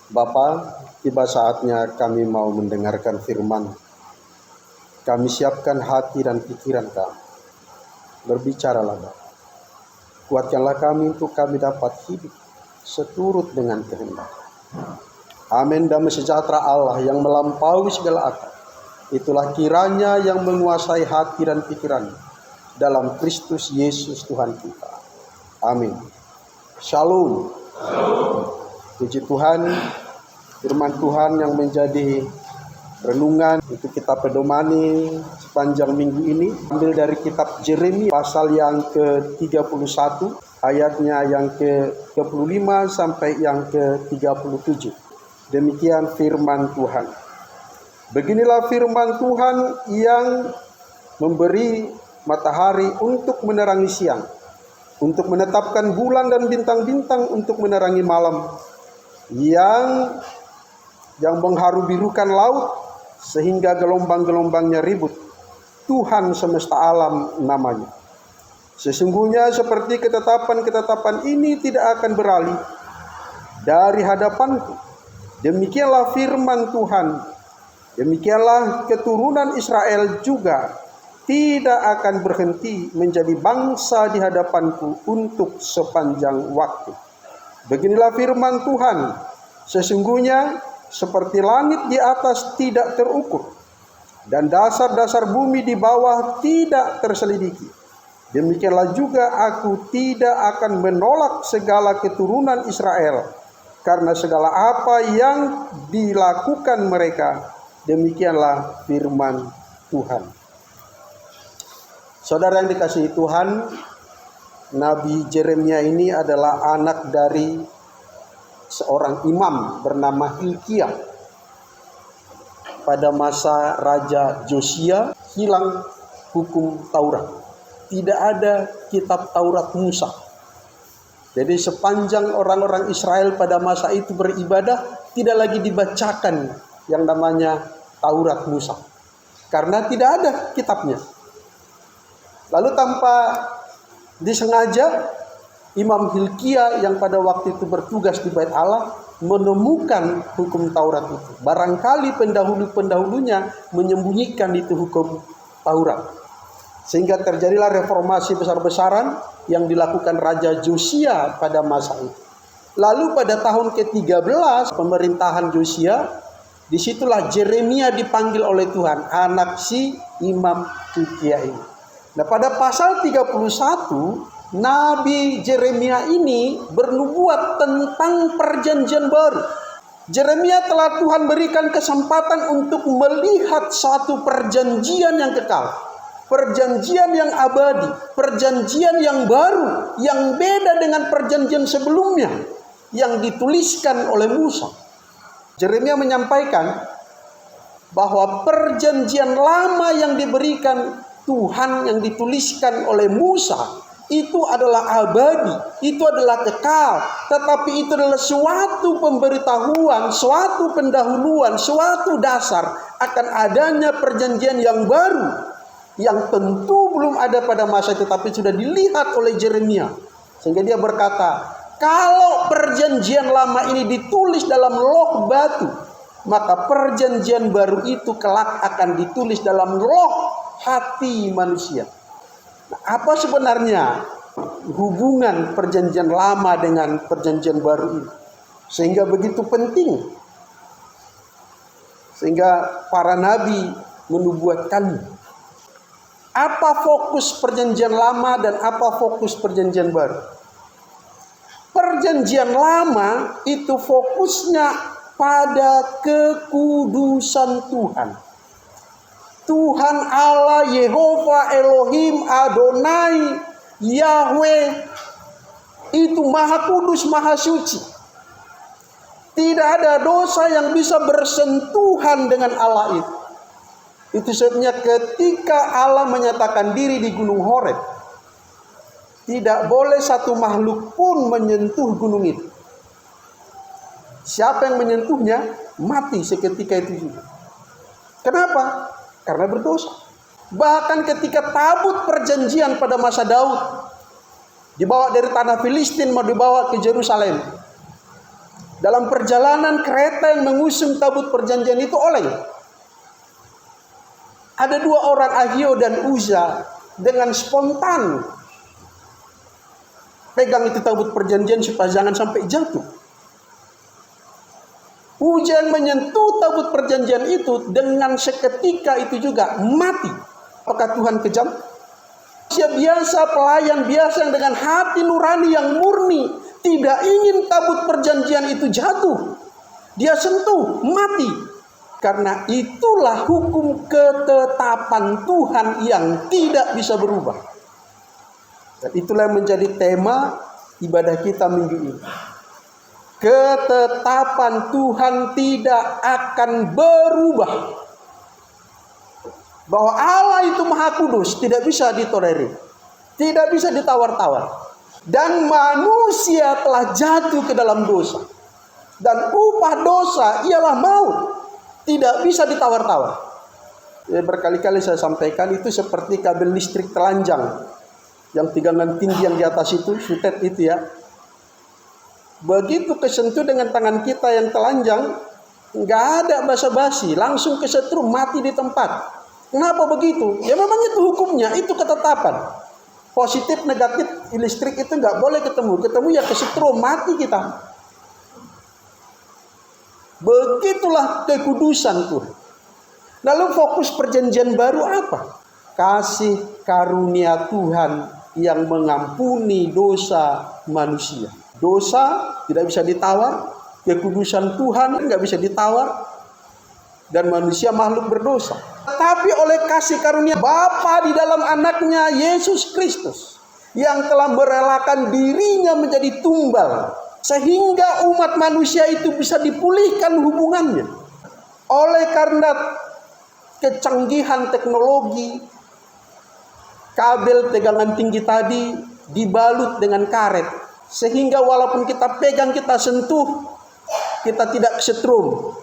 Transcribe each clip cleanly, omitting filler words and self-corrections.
Bapa, tiba saatnya kami mau mendengarkan firman. Kami siapkan hati dan pikiran kami. Berbicaralah Bapa. Kuatkanlah kami untuk kami dapat hidup seturut dengan kehendak. Amin. Damai sejahtera Allah yang melampaui segala akal, itulah kiranya yang menguasai hati dan pikiran dalam Kristus Yesus Tuhan kita. Amin. Shalom. Puji Tuhan, firman Tuhan yang menjadi renungan itu kita pedomani sepanjang minggu ini ambil dari kitab Yeremia pasal yang ke-31 ayatnya yang ke-25 sampai yang ke-37. Demikian firman Tuhan. Beginilah firman Tuhan yang memberi matahari untuk menerangi siang, untuk menetapkan bulan dan bintang-bintang untuk menerangi malam, yang mengharu-birukan laut sehingga gelombang-gelombangnya ribut. Tuhan semesta alam namanya. Sesungguhnya seperti ketetapan-ketetapan ini tidak akan beralih dari hadapanku. Demikianlah firman Tuhan. Demikianlah keturunan Israel juga tidak akan berhenti menjadi bangsa di hadapanku untuk sepanjang waktu. Beginilah firman Tuhan. Sesungguhnya seperti langit di atas tidak terukur, dan dasar-dasar bumi di bawah tidak terselidiki, demikianlah juga aku tidak akan menolak segala keturunan Israel, karena segala apa yang dilakukan mereka. Demikianlah firman Tuhan. Saudara yang dikasihi Tuhan, Nabi Yeremia ini adalah anak dari seorang imam bernama Hilkiah. Pada masa Raja Josia hilang hukum Taurat. Tidak ada kitab Taurat Musa. Jadi sepanjang orang-orang Israel pada masa itu beribadah, tidak lagi dibacakan yang namanya Taurat Musa. Karena tidak ada kitabnya. Lalu tanpa disengaja, Imam Hilkiah yang pada waktu itu bertugas di Bait Allah menemukan hukum Taurat itu. Barangkali pendahulu-pendahulunya menyembunyikan itu hukum Taurat. Sehingga terjadilah reformasi besar-besaran yang dilakukan Raja Josia pada masa itu. Lalu pada tahun ke-13 pemerintahan Josia, disitulah Yeremia dipanggil oleh Tuhan, anak si Imam Hilkiah ini. Nah, pada pasal 31 Nabi Yeremia ini bernubuat tentang perjanjian baru. Yeremia telah Tuhan berikan kesempatan untuk melihat satu perjanjian yang kekal, perjanjian yang abadi, perjanjian yang baru, yang beda dengan perjanjian sebelumnya yang dituliskan oleh Musa. Yeremia menyampaikan bahwa perjanjian lama yang diberikan Tuhan yang dituliskan oleh Musa itu adalah abadi, itu adalah kekal, tetapi itu adalah suatu pemberitahuan, suatu pendahuluan, suatu dasar akan adanya perjanjian yang baru, yang tentu belum ada pada masa itu, tapi sudah dilihat oleh Yeremia. Sehingga dia berkata, kalau perjanjian lama ini ditulis dalam loh batu, maka perjanjian baru itu kelak akan ditulis dalam loh hati manusia. Nah, apa sebenarnya hubungan perjanjian lama dengan perjanjian baru ini? Sehingga begitu penting. Sehingga para nabi menubuatkan. Apa fokus perjanjian lama dan apa fokus perjanjian baru? Perjanjian lama itu fokusnya pada kekudusan Tuhan. Tuhan Allah, Yehova, Elohim, Adonai, Yahweh itu maha kudus, maha suci. Tidak ada dosa yang bisa bersentuhan dengan Allah itu. Itu sebabnya ketika Allah menyatakan diri di Gunung Horeb, tidak boleh satu makhluk pun menyentuh gunung itu. Siapa yang menyentuhnya, mati seketika itu juga. Kenapa? Karena berdosa. Bahkan ketika tabut perjanjian pada masa Daud dibawa dari tanah Filistin mau dibawa ke Yerusalem, Dalam perjalanan kereta yang mengusung tabut perjanjian itu oleng. Ada dua orang, Ahio dan Uza, dengan spontan pegang itu tabut perjanjian supaya jangan sampai jatuh. Uza yang menyentuh tabut perjanjian itu dengan seketika itu juga mati. Apakah Tuhan kejam? Manusia biasa, pelayan biasa yang dengan hati nurani yang murni tidak ingin tabut perjanjian itu jatuh. Dia sentuh, mati. Karena itulah hukum ketetapan Tuhan yang tidak bisa berubah. Dan itulah yang menjadi tema ibadah kita minggu ini. Ketetapan Tuhan tidak akan berubah. Bahwa Allah itu Maha Kudus, tidak bisa ditolerir, tidak bisa ditawar-tawar. Dan manusia telah jatuh ke dalam dosa. Dan upah dosa ialah maut, tidak bisa ditawar-tawar. Ya, berkali-kali saya sampaikan itu seperti kabel listrik telanjang yang tegangan tinggi yang di atas itu, sutet itu ya. Begitu kesentuh dengan tangan kita yang telanjang, nggak ada basa-basi, langsung kesetrum, mati di tempat. Kenapa begitu? Ya memang itu hukumnya, itu ketetapan. Positif, negatif, listrik itu nggak boleh ketemu. Ketemu ya kesetrum, mati kita. Begitulah kekudusan Tuhan. Lalu fokus perjanjian baru apa? Kasih karunia Tuhan yang mengampuni dosa manusia. Dosa tidak bisa ditawar, kekudusan Tuhan nggak bisa ditawar, dan manusia makhluk berdosa. Tapi oleh kasih karunia Bapa di dalam anaknya Yesus Kristus yang telah merelakan dirinya menjadi tumbal, sehingga umat manusia itu bisa dipulihkan hubungannya. Oleh karena kecanggihan teknologi, kabel tegangan tinggi tadi dibalut dengan karet, sehingga walaupun kita pegang, kita sentuh, kita tidak kesetrum.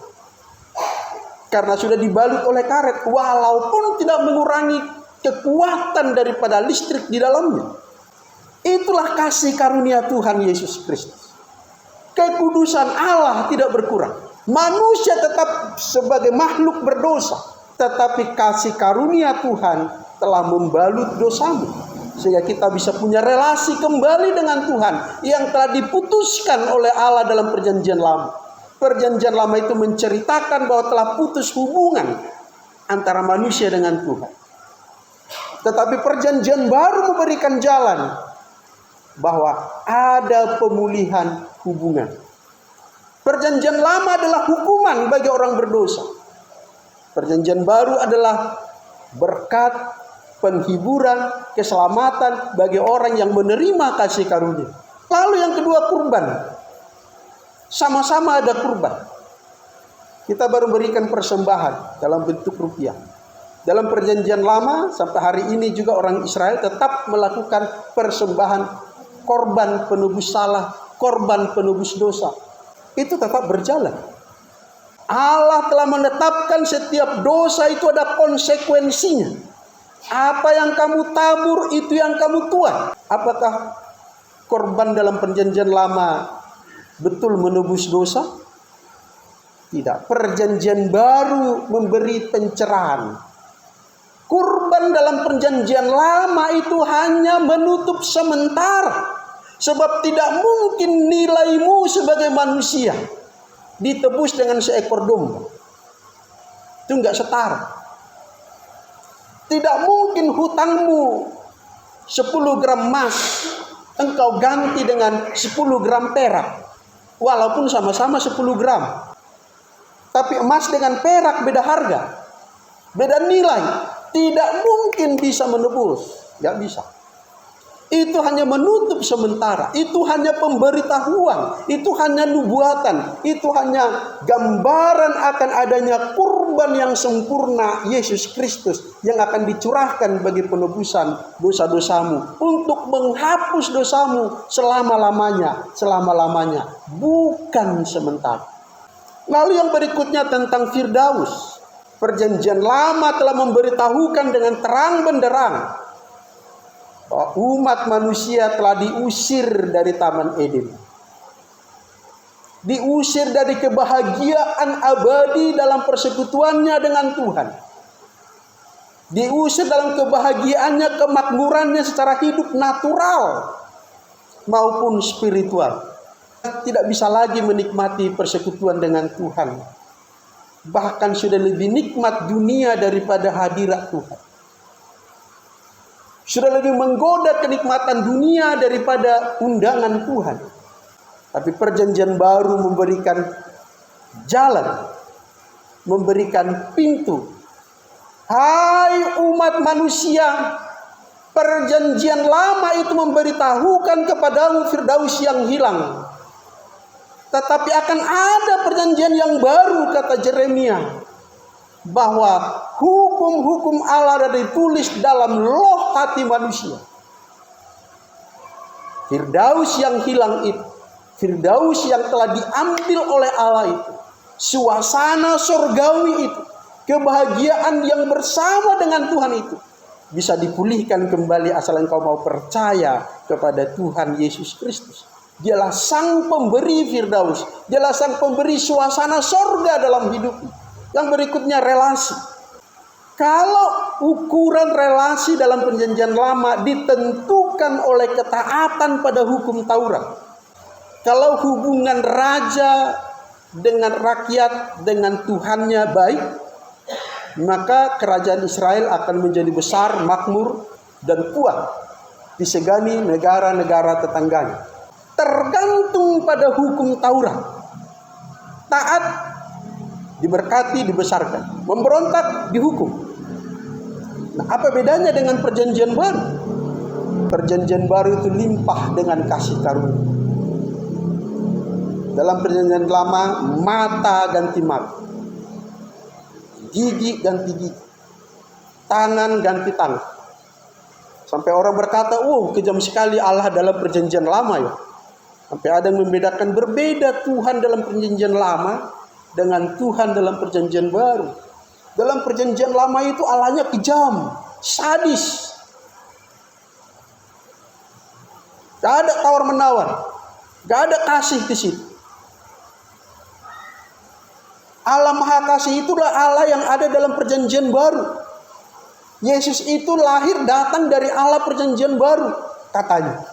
Karena sudah dibalut oleh karet, walaupun tidak mengurangi kekuatan daripada listrik di dalamnya. Itulah kasih karunia Tuhan Yesus Kristus. Kekudusan Allah tidak berkurang. Manusia tetap sebagai makhluk berdosa, tetapi kasih karunia Tuhan telah membalut dosamu, sehingga kita bisa punya relasi kembali dengan Tuhan yang telah diputuskan oleh Allah dalam perjanjian lama. Perjanjian lama itu menceritakan bahwa telah putus hubungan antara manusia dengan Tuhan. Tetapi perjanjian baru memberikan jalan bahwa ada pemulihan hubungan. Perjanjian lama adalah hukuman bagi orang berdosa. Perjanjian baru adalah berkat, penghiburan, keselamatan bagi orang yang menerima kasih karunia. Lalu yang kedua, kurban. Sama-sama ada kurban. Kita baru berikan persembahan dalam bentuk rupiah. Dalam perjanjian lama sampai hari ini juga orang Israel tetap melakukan persembahan korban penebus salah, korban penebus dosa. Itu tetap berjalan. Allah telah menetapkan setiap dosa itu ada konsekuensinya. Apa yang kamu tabur itu yang kamu tuai. Apakah korban dalam perjanjian lama betul menebus dosa? Tidak. Perjanjian baru memberi pencerahan. Kurban dalam perjanjian lama itu hanya menutup sementara. Sebab tidak mungkin nilaimu sebagai manusia ditebus dengan seekor domba. Itu enggak setara. Tidak mungkin hutangmu 10 gram emas engkau ganti dengan 10 gram perak. Walaupun sama-sama 10 gram. Tapi emas dengan perak beda harga, beda nilai. Tidak mungkin bisa menebus. Tidak bisa. Itu hanya menutup sementara. Itu hanya pemberitahuan. Itu hanya nubuatan. Itu hanya gambaran akan adanya kurban yang sempurna, Yesus Kristus, yang akan dicurahkan bagi penebusan dosa-dosamu, untuk menghapus dosamu selama-lamanya. Selama-lamanya. Bukan sementara. Lalu yang berikutnya tentang Firdaus. Perjanjian lama telah memberitahukan dengan terang benderang bahwa umat manusia telah diusir dari Taman Eden. diusir dari kebahagiaan abadi dalam persekutuannya dengan Tuhan, diusir dalam kebahagiaannya, kemakmurannya secara hidup natural maupun spiritual. Tidak bisa lagi menikmati persekutuan dengan Tuhan. Bahkan sudah lebih nikmat dunia daripada hadirat Tuhan. Sudah lebih menggoda kenikmatan dunia daripada undangan Tuhan. Tapi perjanjian baru memberikan jalan, memberikan pintu. Hai umat manusia, perjanjian lama itu memberitahukan kepadamu firdaus yang hilang. Tetapi akan ada perjanjian yang baru, kata Yeremia, bahwa hukum-hukum Allah ada ditulis dalam loh hati manusia. Firdaus yang hilang itu, firdaus yang telah diambil oleh Allah itu, suasana surgawi itu, kebahagiaan yang bersama dengan Tuhan itu bisa dipulihkan kembali asal engkau mau percaya kepada Tuhan Yesus Kristus. Dialah sang pemberi firdaus, dialah sang pemberi suasana surga dalam hidupmu. Yang berikutnya relasi. Kalau ukuran relasi dalam perjanjian lama ditentukan oleh ketaatan pada hukum Taurat. Kalau hubungan raja dengan rakyat, dengan Tuhannya baik, maka kerajaan Israel akan menjadi besar, makmur, dan kuat disegani negara-negara tetangganya. Tergantung pada hukum Taurat. Taat diberkati, dibesarkan. Memberontak dihukum. Nah, apa bedanya dengan perjanjian baru? Perjanjian baru itu limpah dengan kasih karunia. Dalam perjanjian lama, mata ganti mata, gigi ganti gigi, tangan ganti tangan. Sampai orang berkata, kejam sekali Allah dalam perjanjian lama ya. Sampai ada yang membedakan, berbeda Tuhan dalam perjanjian lama dengan Tuhan dalam perjanjian baru. Dalam perjanjian lama itu Allahnya kejam, sadis. Gak ada tawar menawar, gak ada kasih di situ. Allah Maha Kasih itulah Allah yang ada dalam perjanjian baru. Yesus itu lahir datang dari Allah perjanjian baru, katanya.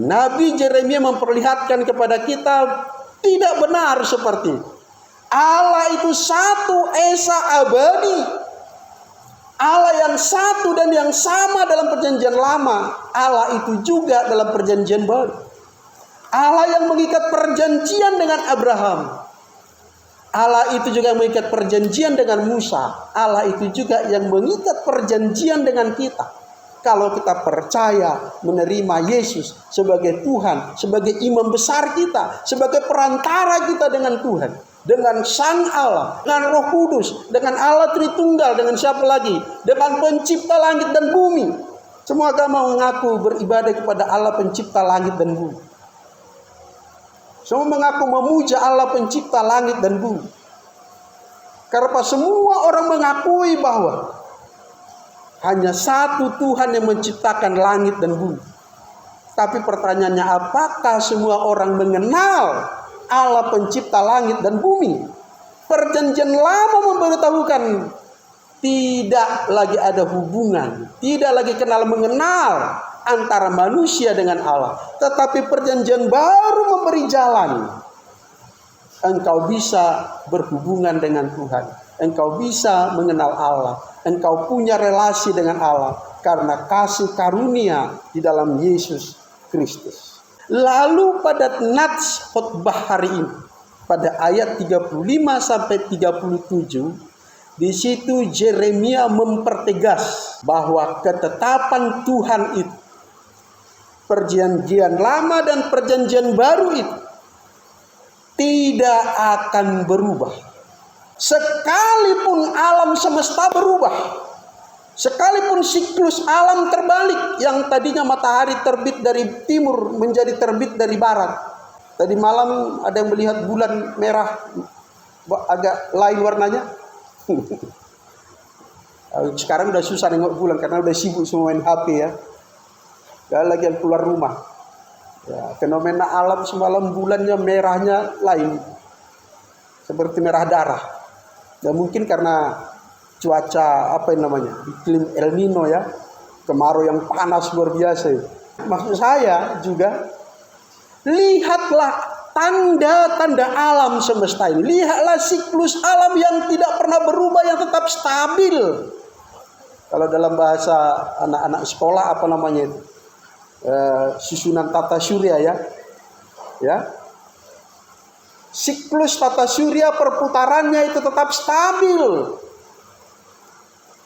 Nabi Yeremia memperlihatkan kepada kita tidak benar seperti itu. Allah itu satu esa abadi. Allah yang satu dan yang sama dalam perjanjian lama, Allah itu juga dalam perjanjian baru. Allah yang mengikat perjanjian dengan Abraham, Allah itu juga yang mengikat perjanjian dengan Musa. Allah itu juga yang mengikat perjanjian dengan kita. Kalau kita percaya menerima Yesus sebagai Tuhan, sebagai imam besar kita, sebagai perantara kita dengan Tuhan, dengan Sang Allah, dengan Roh Kudus, dengan Allah Tritunggal, dengan siapa lagi? Dengan pencipta langit dan bumi. Semua agama mengaku beribadah kepada Allah pencipta langit dan bumi. Semua mengaku memuja Allah pencipta langit dan bumi. Karena semua orang mengakui bahwa hanya satu Tuhan yang menciptakan langit dan bumi. Tapi pertanyaannya, apakah semua orang mengenal Allah pencipta langit dan bumi? Perjanjian lama memberitahukan tidak lagi ada hubungan, tidak lagi kenal mengenal antara manusia dengan Allah. Tetapi perjanjian baru memberi jalan. Engkau bisa berhubungan dengan Tuhan. Engkau bisa mengenal Allah. Engkau punya relasi dengan Allah karena kasih karunia di dalam Yesus Kristus. Lalu pada nats khotbah hari ini, pada ayat 35 sampai 37, di situ Yeremia mempertegas bahwa ketetapan Tuhan itu, perjanjian lama dan perjanjian baru itu tidak akan berubah. Sekalipun alam semesta berubah, sekalipun siklus alam terbalik, yang tadinya matahari terbit dari timur menjadi terbit dari barat. Tadi malam ada yang melihat bulan merah agak lain warnanya. Sekarang udah susah nengok bulan karena udah sibuk semua main HP ya. Gak lagi yang keluar rumah. Ya, fenomena alam semalam bulannya merahnya lain, seperti merah darah. Ya mungkin karena cuaca apa yang namanya, iklim El Nino ya, kemarau yang panas luar biasa. Maksud saya juga, lihatlah tanda-tanda alam semesta ini. Lihatlah siklus alam yang tidak pernah berubah, yang tetap stabil. Kalau dalam bahasa anak-anak sekolah apa namanya itu? Susunan tata surya ya. Siklus tata surya perputarannya itu tetap stabil.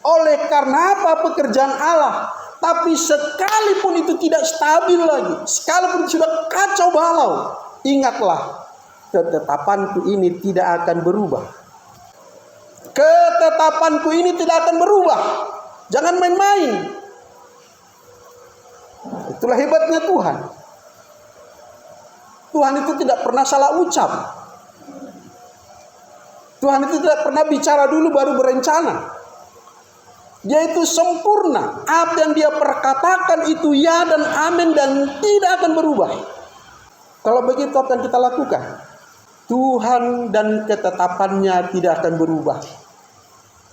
Oleh karena apa? Pekerjaan Allah. Tapi sekalipun itu tidak stabil lagi, sekalipun sudah kacau balau, ingatlah, ketetapanku ini tidak akan berubah. Ketetapanku ini tidak akan berubah. Jangan main-main. Itulah hebatnya Tuhan. Tuhan itu tidak pernah salah ucap. Tuhan itu tidak pernah bicara dulu baru berencana. Dia itu sempurna. Apa yang dia perkatakan itu ya dan amin dan tidak akan berubah. Kalau begitu apa yang kita lakukan? Tuhan dan ketetapannya tidak akan berubah.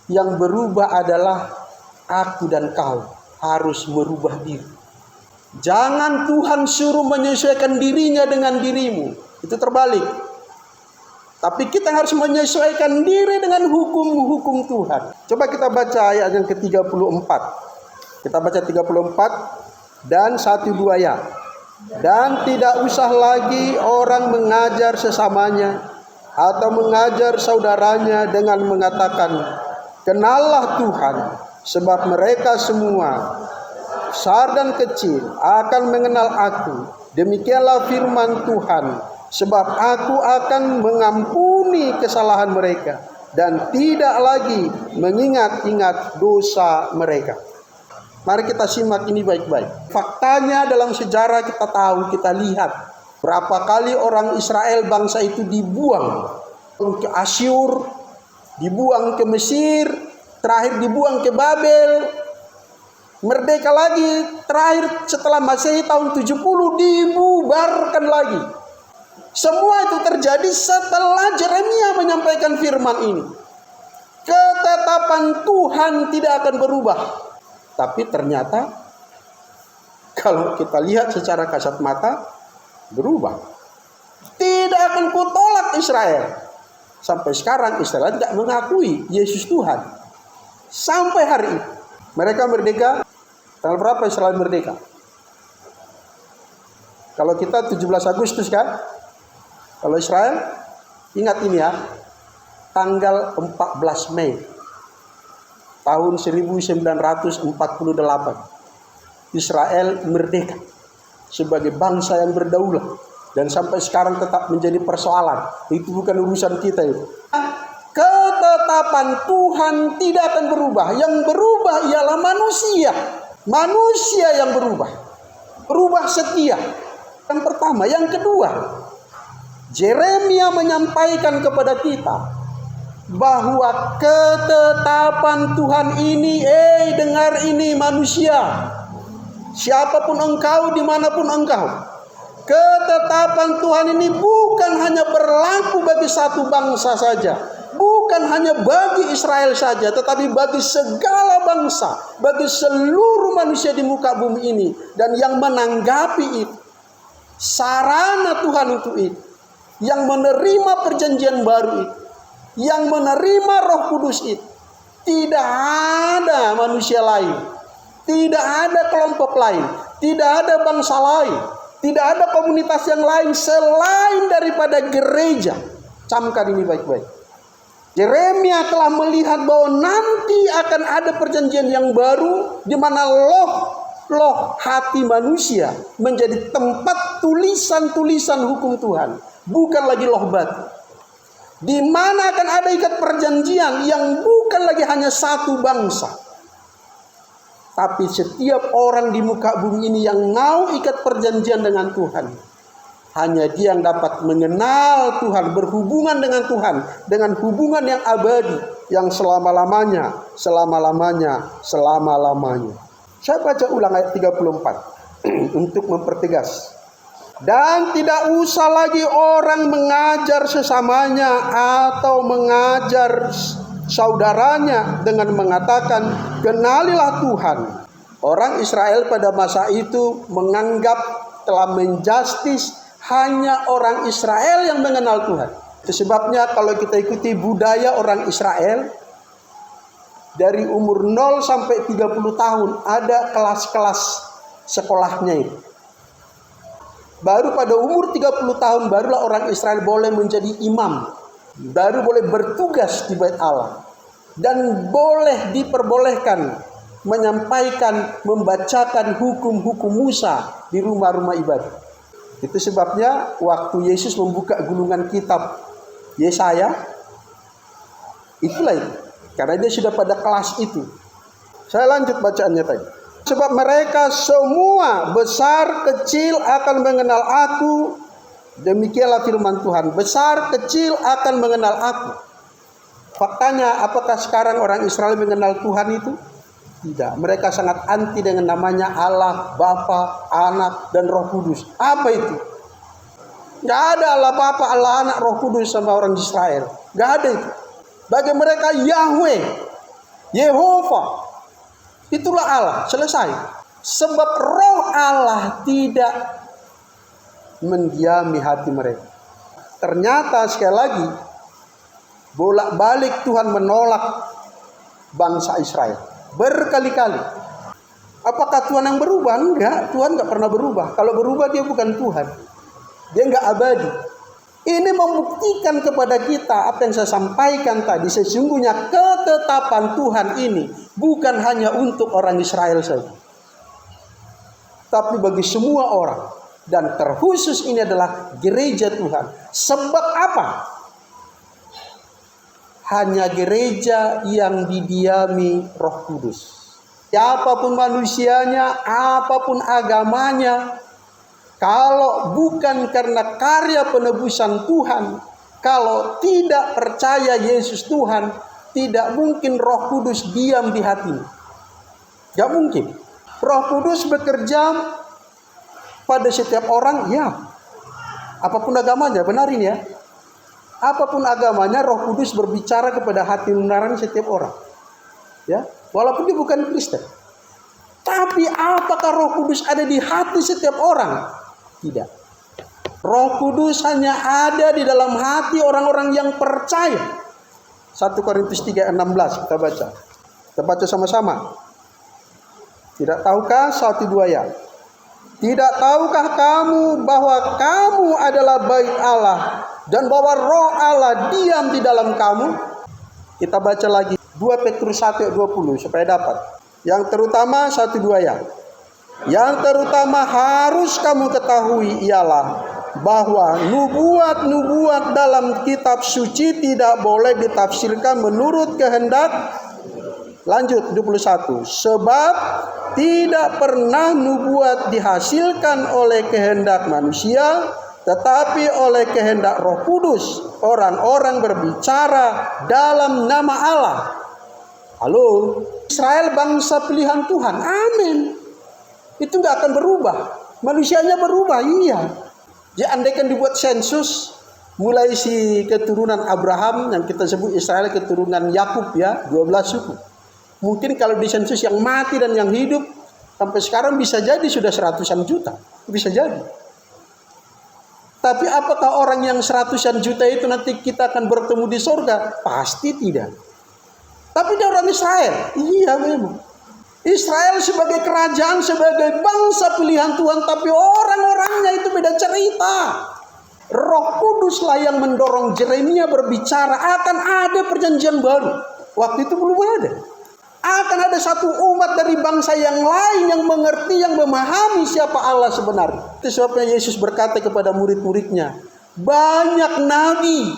Yang berubah adalah aku dan kau harus merubah diri. Jangan Tuhan suruh menyesuaikan dirinya dengan dirimu. Itu terbalik. Tapi kita harus menyesuaikan diri dengan hukum-hukum Tuhan. Coba kita baca ayat yang ke-34. Kita baca 34 dan 1-2 ya. Dan tidak usah lagi orang mengajar sesamanya atau mengajar saudaranya dengan mengatakan, kenallah Tuhan, sebab mereka semua besar dan kecil akan mengenal aku. Demikianlah firman Tuhan, sebab aku akan mengampuni kesalahan mereka dan tidak lagi mengingat-ingat dosa mereka. Mari kita simak ini baik-baik. Faktanya dalam sejarah kita tahu, kita lihat berapa kali orang Israel bangsa itu dibuang ke Asyur, dibuang ke Mesir, terakhir dibuang ke Babel. Merdeka lagi, terakhir setelah Masehi tahun 70 dibubarkan lagi. Semua itu terjadi setelah Yeremia menyampaikan firman ini. Ketetapan Tuhan tidak akan berubah. Tapi ternyata kalau kita lihat secara kasat mata, berubah. Tidak akan kutolak Israel. Sampai sekarang Israel tidak mengakui Yesus Tuhan. Sampai hari ini. Mereka merdeka. Tanggal berapa Israel merdeka? Kalau kita 17 Agustus kan? Kalau Israel, ingat ini ya, tanggal 14 Mei tahun 1948 Israel merdeka sebagai bangsa yang berdaulat dan sampai sekarang tetap menjadi persoalan. Itu bukan urusan kita itu. Ketetapan Tuhan tidak akan berubah. Yang berubah ialah manusia. Manusia yang berubah. Berubah setia. Yang pertama. Yang kedua, Yeremia menyampaikan kepada kita bahwa ketetapan Tuhan ini, dengar ini manusia, siapapun engkau, dimanapun engkau, ketetapan Tuhan ini bukan hanya berlaku bagi satu bangsa saja, bukan hanya bagi Israel saja, tetapi bagi segala bangsa, bagi seluruh manusia di muka bumi ini. Dan yang menanggapi itu, sarana Tuhan untuk itu, yang menerima perjanjian baru itu, yang menerima Roh Kudus itu, tidak ada manusia lain, tidak ada kelompok lain, tidak ada bangsa lain, tidak ada komunitas yang lain selain daripada gereja. Camkan ini baik-baik. Yeremia telah melihat bahwa nanti akan ada perjanjian yang baru di mana loh hati manusia menjadi tempat tulisan-tulisan hukum Tuhan, bukan lagi loh batu. Di mana akan ada ikat perjanjian yang bukan lagi hanya satu bangsa, tapi setiap orang di muka bumi ini yang mau ikat perjanjian dengan Tuhan. Hanya dia yang dapat mengenal Tuhan, berhubungan dengan Tuhan, dengan hubungan yang abadi, yang selama-lamanya. Saya baca ulang ayat 34 untuk mempertegas. Dan tidak usah lagi orang mengajar sesamanya atau mengajar saudaranya dengan mengatakan, kenalilah Tuhan. Orang Israel pada masa itu menganggap telah menjustis hanya orang Israel yang mengenal Tuhan. Itu sebabnya kalau kita ikuti budaya orang Israel, dari umur 0 sampai 30 tahun ada kelas-kelas sekolahnya itu. Baru pada umur 30 tahun barulah orang Israel boleh menjadi imam. Baru boleh bertugas di bait Allah. Dan boleh diperbolehkan menyampaikan, membacakan hukum-hukum Musa di rumah-rumah ibadah. Itu sebabnya waktu Yesus membuka gulungan kitab Yesaya, itulah itu. Karena dia sudah pada kelas itu. Saya lanjut bacaannya tadi. Sebab mereka semua besar kecil akan mengenal aku. Demikianlah firman Tuhan. Besar kecil akan mengenal aku. Faktanya, apakah sekarang orang Israel mengenal Tuhan itu? Tidak. Mereka sangat anti dengan namanya Allah, Bapa, Anak, dan Roh Kudus. Apa itu? Gak ada Allah Bapa, Allah Anak, Roh Kudus sama orang Israel. Gak ada itu. Bagi mereka Yahweh, Yehova, itulah Allah, selesai. Sebab roh Allah tidak mendiami hati mereka. Ternyata sekali lagi, bolak-balik Tuhan menolak bangsa Israel. Berkali-kali. Apakah Tuhan yang berubah? Enggak, Tuhan enggak pernah berubah. Kalau berubah dia bukan Tuhan. Dia enggak abadi. Ini membuktikan kepada kita apa yang saya sampaikan tadi. Sesungguhnya ketetapan Tuhan ini bukan hanya untuk orang Israel saja, tapi bagi semua orang. Dan terkhusus ini adalah gereja Tuhan. Sebab apa? Hanya gereja yang didiami Roh Kudus. Siapapun manusianya, apapun agamanya, kalau bukan karena karya penebusan Tuhan, kalau tidak percaya Yesus Tuhan, tidak mungkin Roh Kudus diam di hatinya. Gak mungkin. Roh Kudus bekerja pada setiap orang, ya. Apapun agamanya, benarin ya. Apapun agamanya, Roh Kudus berbicara kepada hati nurani setiap orang. Ya, walaupun dia bukan Kristen. Tapi apakah Roh Kudus ada di hati setiap orang? Tidak. Roh Kudus hanya ada di dalam hati orang-orang yang percaya. 1 Korintus 3:16 kita baca. Kita baca sama-sama. Tidak tahukah 1-2 ya? Tidak tahukah kamu bahwa kamu adalah bait Allah dan bahwa Roh Allah diam di dalam kamu? Kita baca lagi 2 Petrus 1:20 supaya dapat. Yang terutama 1-2 ya. Yang terutama harus kamu ketahui ialah bahwa nubuat-nubuat dalam kitab suci tidak boleh ditafsirkan menurut kehendak. Lanjut 21. Sebab tidak pernah nubuat dihasilkan oleh kehendak manusia, tetapi oleh kehendak Roh Kudus. Orang-orang berbicara dalam nama Allah. Halo, Israel bangsa pilihan Tuhan. Amin. Itu nggak akan berubah. Manusianya berubah, iya. Jadi andaikan dibuat sensus, mulai si keturunan Abraham yang kita sebut Israel keturunan Yakub ya, 12 suku. Mungkin kalau di sensus yang mati dan yang hidup sampai sekarang bisa jadi sudah 100-an juta, bisa jadi. Tapi apakah orang yang 100-an juta itu nanti kita akan bertemu di surga? Pasti tidak. Tapi dia orang Israel, iya memang. Israel sebagai kerajaan, sebagai bangsa pilihan Tuhan, tapi orang-orangnya itu beda cerita. Roh Kuduslah yang mendorong Yeremia berbicara akan ada perjanjian baru. Waktu itu belum ada. Akan ada satu umat dari bangsa yang lain yang mengerti, yang memahami siapa Allah sebenarnya. Itu sebabnya Yesus berkata kepada murid-muridnya, banyak nabi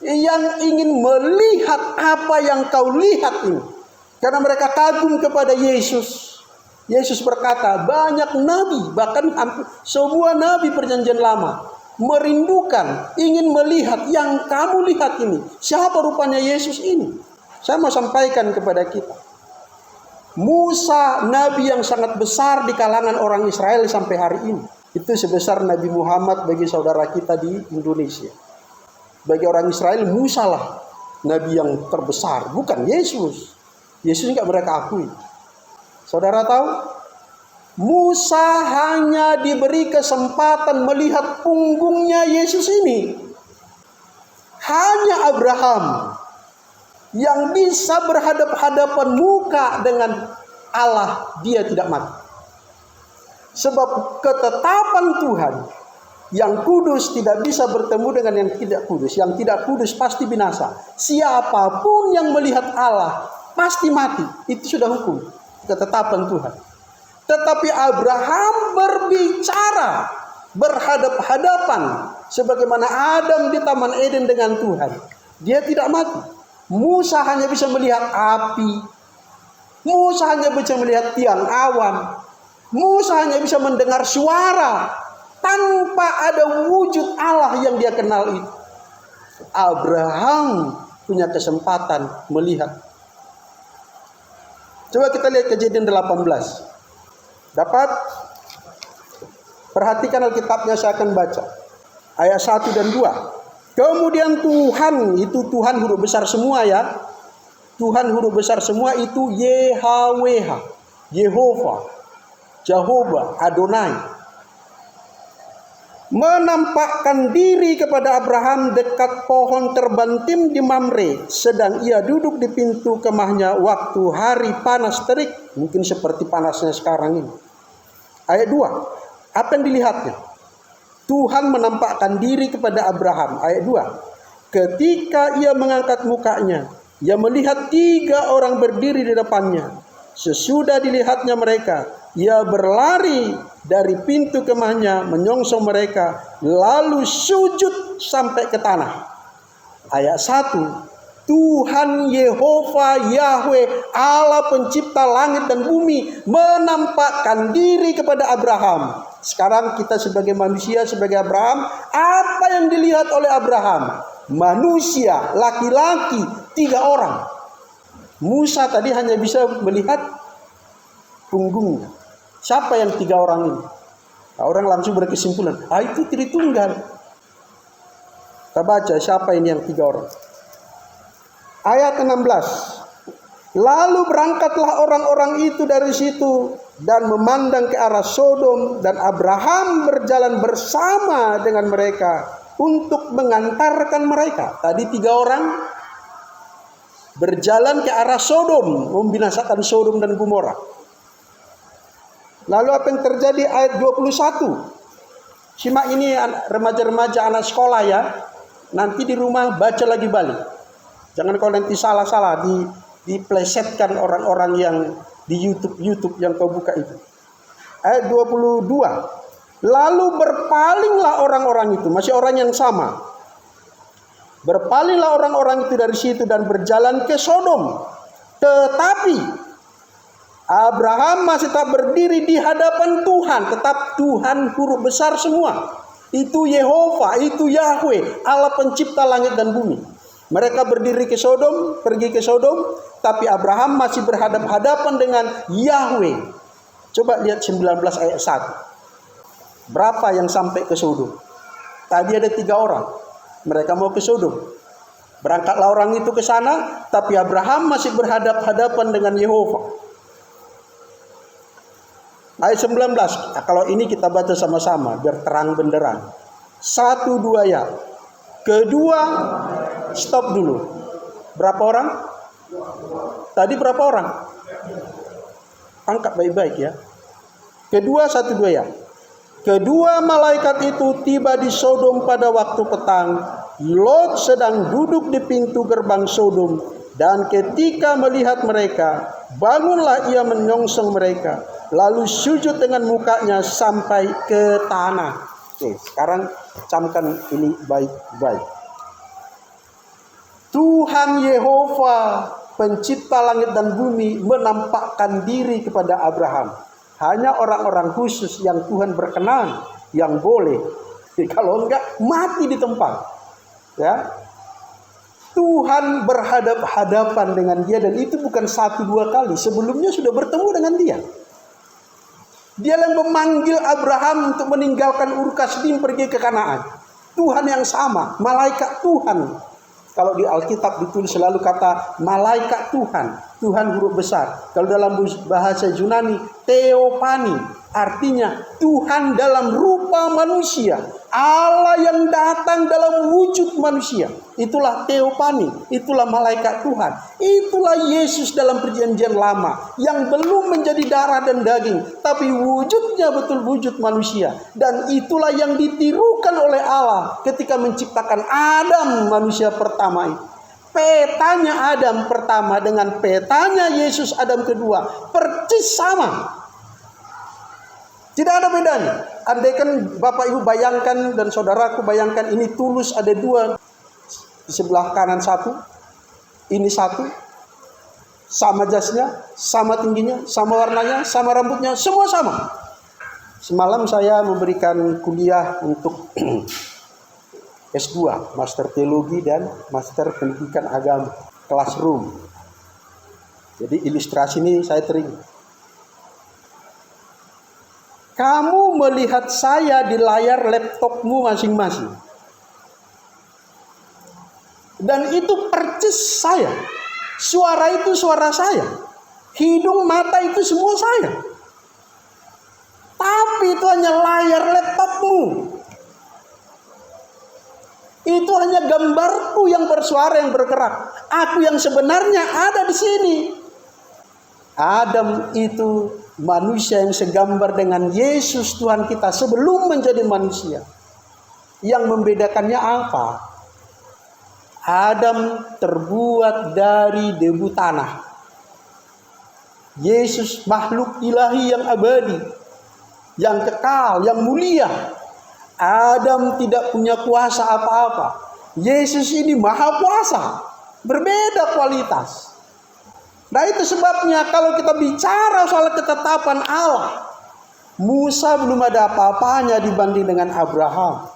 yang ingin melihat apa yang kau lihat ini. Karena mereka kagum kepada Yesus. Yesus berkata, banyak nabi, bahkan semua nabi perjanjian lama, merindukan, ingin melihat yang kamu lihat ini. Siapa rupanya Yesus ini? Saya mau sampaikan kepada kita. Musa, nabi yang sangat besar di kalangan orang Israel sampai hari ini. Itu sebesar Nabi Muhammad bagi saudara kita di Indonesia. Bagi orang Israel, Musa lah Nabi yang terbesar, bukan Yesus. Yesus enggak mereka akui. Saudara tahu? Musa hanya diberi kesempatan melihat punggungnya Yesus ini. Hanya Abraham yang bisa berhadap-hadapan muka dengan Allah, dia tidak mati. Sebab ketetapan Tuhan yang kudus tidak bisa bertemu dengan yang tidak kudus. Yang tidak kudus pasti binasa. Siapapun yang melihat Allah pasti mati. Itu sudah hukum, ketetapan Tuhan. Tetapi Abraham berbicara berhadap-hadapan sebagaimana Adam di Taman Eden dengan Tuhan. Dia tidak mati. Musa hanya bisa melihat api. Musa hanya bisa melihat tiang awan. Musa hanya bisa mendengar suara tanpa ada wujud Allah yang dia kenal itu. Abraham punya kesempatan melihat. Coba kita lihat Kejadian 18. Dapat? Perhatikan Alkitabnya, saya akan baca. Ayat 1 dan 2. Kemudian Tuhan, itu Tuhan huruf besar semua ya. Tuhan huruf besar semua itu YHWH. Yehova. Jehovah, Adonai. Menampakkan diri kepada Abraham dekat pohon terbantim di Mamre, sedang ia duduk di pintu kemahnya waktu hari panas terik, mungkin seperti panasnya sekarang ini. Ayat 2, apa yang dilihatnya? Tuhan menampakkan diri kepada Abraham. Ayat 2, ketika ia mengangkat mukanya, ia melihat 3 orang berdiri di depannya. Sesudah dilihatnya mereka, ia berlari dari pintu kemahnya, menyongsong mereka, lalu sujud sampai ke tanah. Ayat 1, Tuhan Yehova Yahweh, Allah pencipta langit dan bumi, menampakkan diri kepada Abraham. Sekarang kita sebagai manusia, sebagai Abraham, apa yang dilihat oleh Abraham? Manusia, laki-laki, 3 orang. Musa tadi hanya bisa melihat punggungnya. Siapa yang 3 orang ini? Nah, orang langsung berkesimpulan, itu Tritunggal. Kita baca siapa ini yang 3 orang. Ayat 16. Lalu berangkatlah orang-orang itu dari situ dan memandang ke arah Sodom, dan Abraham berjalan bersama dengan mereka untuk mengantarkan mereka. Tadi 3 orang berjalan ke arah Sodom, membinasakan Sodom dan Gomora. Lalu apa yang terjadi? Ayat 21. Simak ini remaja-remaja anak sekolah ya. Nanti di rumah baca lagi balik. Jangan kalau nanti salah-salah diplesetkan orang-orang yang di YouTube yang kau buka itu. Ayat 22. Lalu berpalinglah orang-orang itu, masih orang yang sama. Berpalinglah orang-orang itu dari situ dan berjalan ke Sodom. Tetapi Abraham masih tak berdiri di hadapan Tuhan. Tetap Tuhan huruf besar semua. Itu Yehova, itu Yahweh, Allah pencipta langit dan bumi. Mereka berdiri ke Sodom, pergi ke Sodom, tapi Abraham masih berhadap-hadapan dengan Yahweh. Coba lihat 19 ayat 1. Berapa yang sampai ke Sodom? Tadi ada 3 orang. Mereka mau ke Sodom. Berangkatlah orang itu ke sana, tapi Abraham masih berhadap-hadapan dengan Yehova. Ayat 19. Nah, kalau ini kita baca sama-sama biar terang benderang. 1, 2 ya. Kedua, stop dulu. Berapa orang? Tadi berapa orang? Angkat baik-baik ya. Kedua, 1, 2 ya. Kedua malaikat itu tiba di Sodom pada waktu petang. Lot sedang duduk di pintu gerbang Sodom, dan ketika melihat mereka, bangunlah ia menyongsong mereka, lalu sujud dengan mukanya sampai ke tanah. Oke, sekarang camkan ini baik-baik. Tuhan Yehova, pencipta langit dan bumi, menampakkan diri kepada Abraham. Hanya orang-orang khusus yang Tuhan berkenan yang boleh. Kalau enggak, mati di tempat. Ya, Tuhan berhadap-hadapan dengan dia, dan itu bukan 1-2 kali. Sebelumnya sudah bertemu dengan dia. Dia yang memanggil Abraham untuk meninggalkan Ur Kasdim pergi ke Kanaan. Tuhan yang sama, malaikat Tuhan. Kalau di Alkitab ditulis selalu kata malaikat Tuhan, Tuhan huruf besar. Kalau dalam bahasa Yunani, Theophany, artinya Tuhan dalam rupa manusia. Allah yang datang dalam wujud manusia. Itulah Theophany, itulah malaikat Tuhan. Itulah Yesus dalam perjanjian lama, yang belum menjadi darah dan daging, tapi wujudnya betul wujud manusia. Dan itulah yang ditirukan oleh Allah ketika menciptakan Adam, manusia pertama itu. Petanya Adam pertama dengan petanya Yesus Adam kedua persis sama. Tidak ada bedanya. Andaikan Bapak Ibu bayangkan dan saudaraku bayangkan, ini tulus ada dua, di sebelah kanan satu, ini satu, sama jasnya, sama tingginya, sama warnanya, sama rambutnya, semua sama. Semalam saya memberikan kuliah untuk S2, Master Teologi dan Master Pendidikan Agama, Classroom. Jadi ilustrasi ini saya teringat. Kamu melihat saya di layar laptopmu masing-masing. Dan itu persis saya. Suara itu suara saya. Hidung, mata itu semua saya. Tapi itu hanya layar laptopmu. Itu hanya gambarku yang bersuara, yang bergerak. Aku yang sebenarnya ada di sini. Adam itu manusia yang segambar dengan Yesus Tuhan kita sebelum menjadi manusia. Yang membedakannya apa? Adam terbuat dari debu tanah. Yesus makhluk ilahi yang abadi, yang kekal, yang mulia. Adam tidak punya kuasa apa-apa. Yesus ini maha kuasa, berbeda kualitas. Nah itu sebabnya kalau kita bicara soal ketetapan Allah, Musa belum ada apa-apanya dibanding dengan Abraham.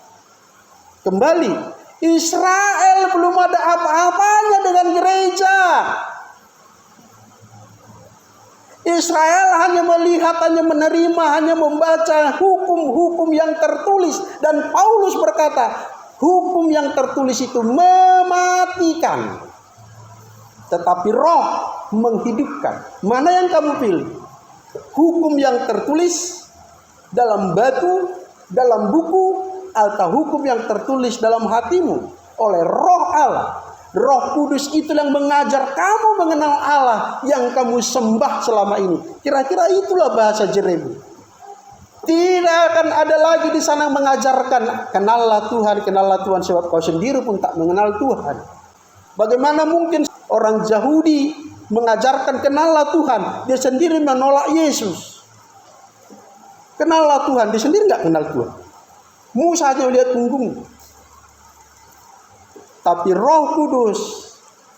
Kembali, Israel belum ada apa-apanya dengan gereja. Israel hanya melihat, hanya menerima, hanya membaca hukum-hukum yang tertulis. Dan Paulus berkata, hukum yang tertulis itu mematikan, tetapi roh menghidupkan. Mana yang kamu pilih? Hukum yang tertulis dalam batu, dalam buku, atau hukum yang tertulis dalam hatimu oleh roh Allah? Roh Kudus itu yang mengajar kamu mengenal Allah yang kamu sembah selama ini. Kira-kira itulah bahasa Jeremia. Tidak akan ada lagi di sana mengajarkan kenallah Tuhan sebab kau sendiri pun tak mengenal Tuhan. Bagaimana mungkin orang Yahudi mengajarkan kenallah Tuhan, dia sendiri menolak Yesus. Kenallah Tuhan, dia sendiri nggak kenal Tuhan. Musa hanya lihat punggung. Tapi Roh Kudus,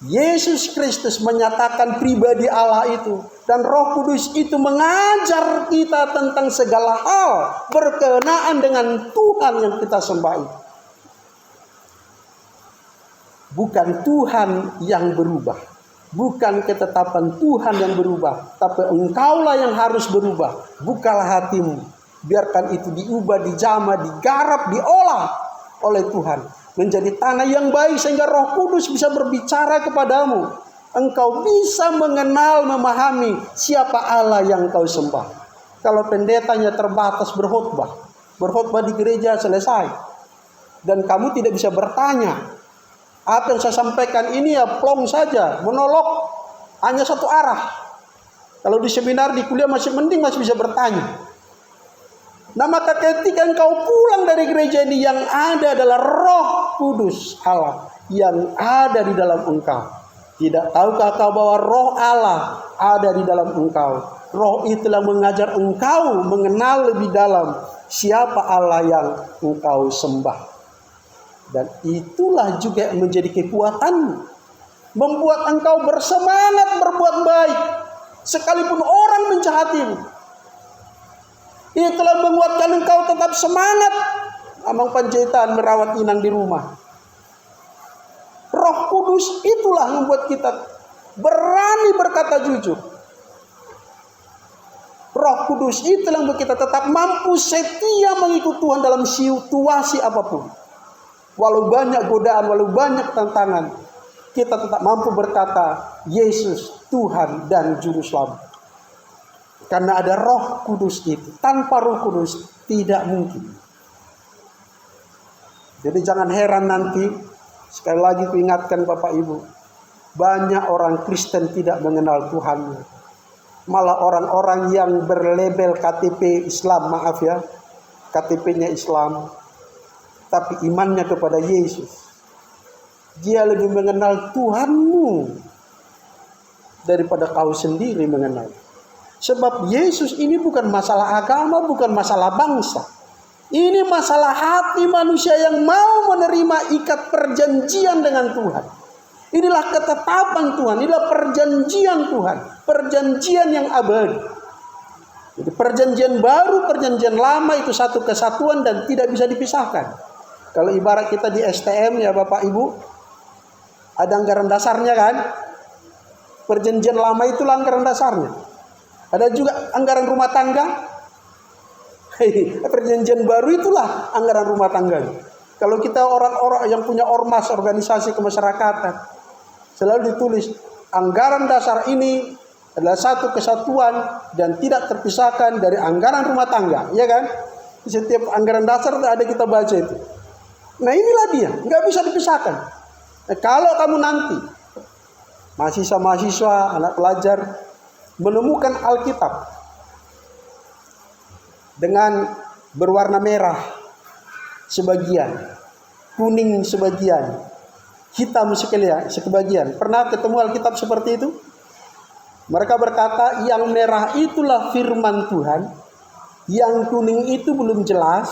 Yesus Kristus menyatakan pribadi Allah itu. Dan Roh Kudus itu mengajar kita tentang segala hal berkenaan dengan Tuhan yang kita sembah itu. Bukan Tuhan yang berubah, bukan ketetapan Tuhan yang berubah, tapi engkaulah yang harus berubah. Bukalah hatimu, biarkan itu diubah, dijamah, digarap, diolah oleh Tuhan menjadi tanah yang baik, sehingga Roh Kudus bisa berbicara kepadamu. Engkau bisa mengenal, memahami siapa Allah yang kau sembah. Kalau pendetanya terbatas berkhotbah di gereja selesai, dan kamu tidak bisa bertanya, apa yang saya sampaikan ini ya plong saja, monolog hanya satu arah. Kalau di seminar, di kuliah masih mending, masih bisa bertanya. Nah maka ketika engkau pulang dari gereja ini, yang ada adalah Roh Kudus Allah yang ada di dalam engkau. Tidak tahukah kau bahwa Roh Allah ada di dalam engkau? Roh itulah mengajar engkau mengenal lebih dalam siapa Allah yang engkau sembah. Dan itulah juga yang menjadi kekuatanmu, membuat engkau bersemangat berbuat baik sekalipun orang menjahatimu. Itulah menguatkan engkau tetap semangat. Amang Panjaitan merawat inang di rumah. Roh Kudus itulah membuat kita berani berkata jujur. Roh Kudus itu yang membuat kita tetap mampu setia mengikut Tuhan dalam situasi apapun. Walau banyak godaan, walau banyak tantangan, kita tetap mampu berkata, Yesus Tuhan dan Juru Selamat. Karena ada Roh Kudus itu. Tanpa Roh Kudus tidak mungkin. Jadi jangan heran nanti, sekali lagi kuingatkan Bapak Ibu, banyak orang Kristen tidak mengenal Tuhan. Malah orang-orang yang berlabel KTP Islam, maaf ya, KTP-nya Islam, tapi imannya kepada Yesus. Dia lebih mengenal Tuhanmu daripada kau sendiri mengenal. Sebab Yesus ini bukan masalah agama, bukan masalah bangsa. Ini masalah hati manusia yang mau menerima ikat perjanjian dengan Tuhan. Inilah ketetapan Tuhan, inilah perjanjian Tuhan, perjanjian yang abadi. Jadi perjanjian baru, perjanjian lama itu satu kesatuan dan tidak bisa dipisahkan. Kalau ibarat kita di STM ya Bapak Ibu, ada anggaran dasarnya kan? Perjanjian lama itu anggaran dasarnya. Ada juga anggaran rumah tangga. Perjanjian baru itulah anggaran rumah tangga. Kalau kita orang-orang yang punya ormas, organisasi kemasyarakatan, selalu ditulis anggaran dasar ini adalah satu kesatuan dan tidak terpisahkan dari anggaran rumah tangga, ya kan? Setiap anggaran dasar ada kita baca itu. Nah inilah dia, nggak bisa dipisahkan. Nah, kalau kamu nanti mahasiswa-mahasiswa, anak pelajar menemukan Alkitab dengan berwarna merah sebagian, kuning sebagian, hitam sebagian. Pernah ketemu Alkitab seperti itu? Mereka berkata yang merah itulah firman Tuhan, yang kuning itu belum jelas,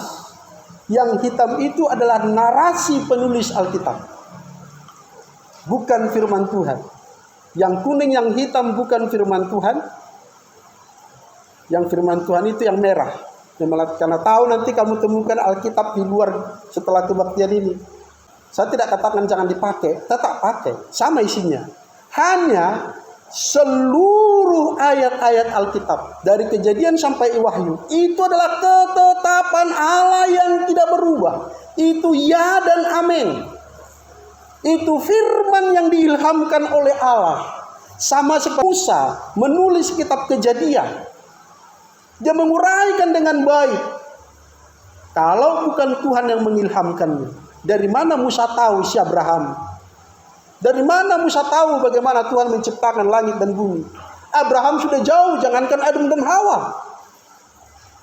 yang hitam itu adalah narasi penulis Alkitab, bukan firman Tuhan. Yang kuning, yang hitam bukan firman Tuhan. Yang firman Tuhan itu yang merah. Karena tahu nanti kamu temukan Alkitab di luar setelah kebaktian ini. Saya tidak katakan jangan dipakai, tetap pakai, sama isinya. Hanya seluruh ayat-ayat Alkitab dari Kejadian sampai Wahyu itu adalah ketetapan Allah yang tidak berubah. Itu ya dan amin. Itu firman yang diilhamkan oleh Allah. Sama seperti Musa menulis kitab Kejadian, dia menguraikan dengan baik. Kalau bukan Tuhan yang mengilhamkannya, dari mana Musa tahu si Abraham? Dari mana Musa tahu bagaimana Tuhan menciptakan langit dan bumi? Abraham sudah jauh, jangankan Adam dan Hawa.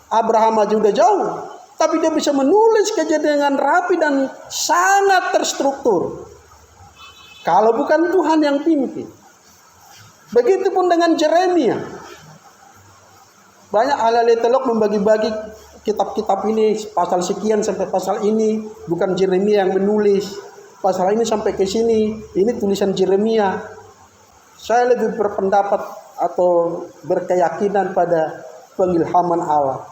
Abraham aja udah jauh, tapi dia bisa menulis Kejadian dengan rapi dan sangat terstruktur. Kalau bukan Tuhan yang pimpin. Begitupun dengan Yeremia. Banyak ahli teolog membagi-bagi kitab-kitab ini, pasal sekian sampai pasal ini, bukan Yeremia yang menulis. Pasal ini sampai ke sini, ini tulisan Yeremia. Saya lebih berpendapat atau berkeyakinan pada pengilhaman Allah.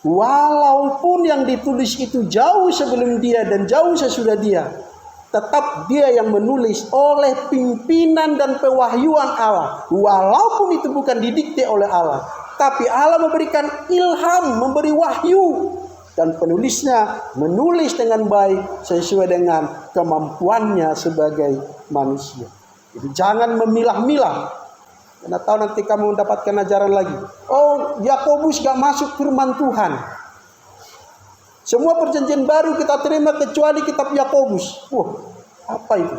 Walaupun yang ditulis itu jauh sebelum dia dan jauh sesudah dia, tetap dia yang menulis oleh pimpinan dan pewahyuan Allah. Walaupun itu bukan didikte oleh Allah, tapi Allah memberikan ilham, memberi wahyu, dan penulisnya menulis dengan baik sesuai dengan kemampuannya sebagai manusia. Jadi jangan memilah-milah, karena tahu nanti kamu mendapatkan ajaran lagi. Oh, Yakobus gak masuk firman Tuhan. Semua perjanjian baru kita terima kecuali kitab Yakobus. Wah, apa itu?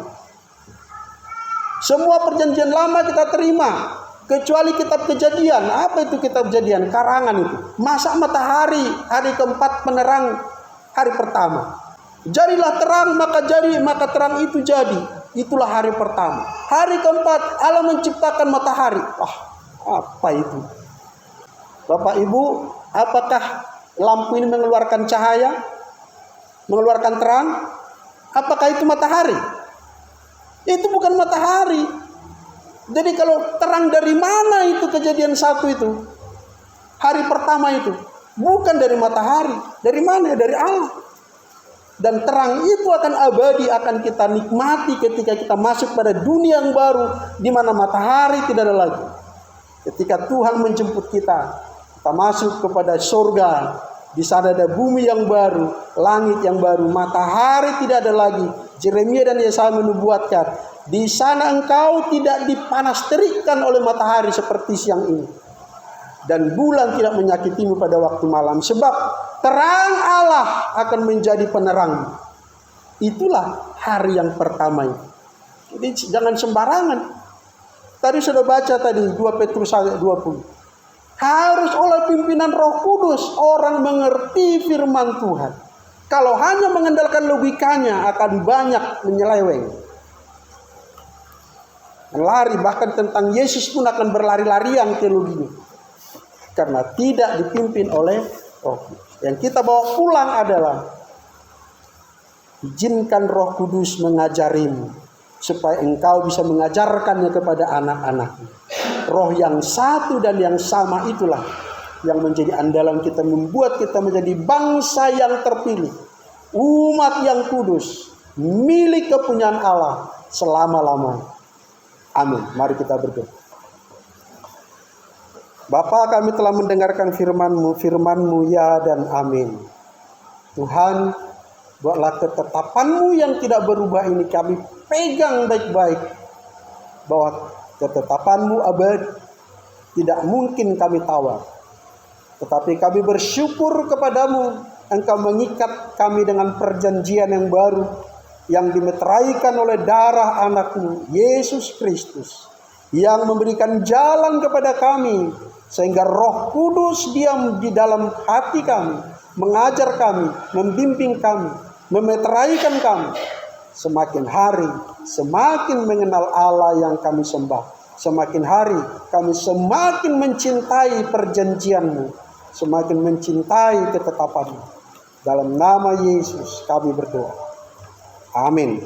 Semua perjanjian lama kita terima kecuali kitab Kejadian. Apa itu kitab Kejadian? Karangan itu. Masa matahari hari keempat menerang hari pertama. Jadilah terang, maka terang itu jadi. Itulah hari pertama. Hari keempat Allah menciptakan matahari. Wah, apa itu? Bapak Ibu, apakah lampu ini mengeluarkan cahaya, mengeluarkan terang? Apakah itu matahari? Itu bukan matahari. Jadi kalau terang dari mana itu Kejadian 1 itu? Hari pertama itu. Bukan dari matahari. Dari mana? Dari Allah. Dan terang itu akan abadi, akan kita nikmati ketika kita masuk pada dunia yang baru, di mana matahari tidak ada lagi. Ketika Tuhan menjemput kita Kita masuk kepada surga. Di sana ada bumi yang baru, langit yang baru, matahari tidak ada lagi. Yeremia dan Yesaya menubuatkan, di sana engkau tidak dipanas terikkan oleh matahari seperti siang ini. Dan bulan tidak menyakitimu pada waktu malam. Sebab terang Allah akan menjadi penerang. Itulah hari yang pertama. Jadi jangan sembarangan. Tadi sudah baca tadi 2 Petrus 20. Harus oleh pimpinan Roh Kudus orang mengerti firman Tuhan. Kalau hanya mengandalkan logikanya akan banyak menyeleweng. Lari, bahkan tentang Yesus pun akan berlari-larian teologinya. Karena tidak dipimpin oleh Roh Kudus. Yang kita bawa pulang adalah izinkan Roh Kudus mengajarimu supaya engkau bisa mengajarkannya kepada anak-anakmu. Roh yang satu dan yang sama itulah yang menjadi andalan kita, membuat kita menjadi bangsa yang terpilih, umat yang kudus, milik kepunyaan Allah selama-lamanya. Amin. Mari kita berdoa. Bapa, kami telah mendengarkan firman-Mu ya dan amin. Tuhan, buatlah ketetapan-Mu yang tidak berubah ini kami pegang baik-baik, bahwa ketetapan-Mu abadi, tidak mungkin kami tawar. Tetapi kami bersyukur kepadamu, Engkau mengikat kami dengan perjanjian yang baru, yang dimeteraikan oleh darah anak-Mu, Yesus Kristus, yang memberikan jalan kepada kami, sehingga Roh Kudus diam di dalam hati kami, mengajar kami, membimbing kami, memeteraikan kami. Semakin hari, semakin mengenal Allah yang kami sembah. Semakin hari, kami semakin mencintai perjanjian-Mu. Semakin mencintai ketetapan-Mu. Dalam nama Yesus kami berdoa. Amin.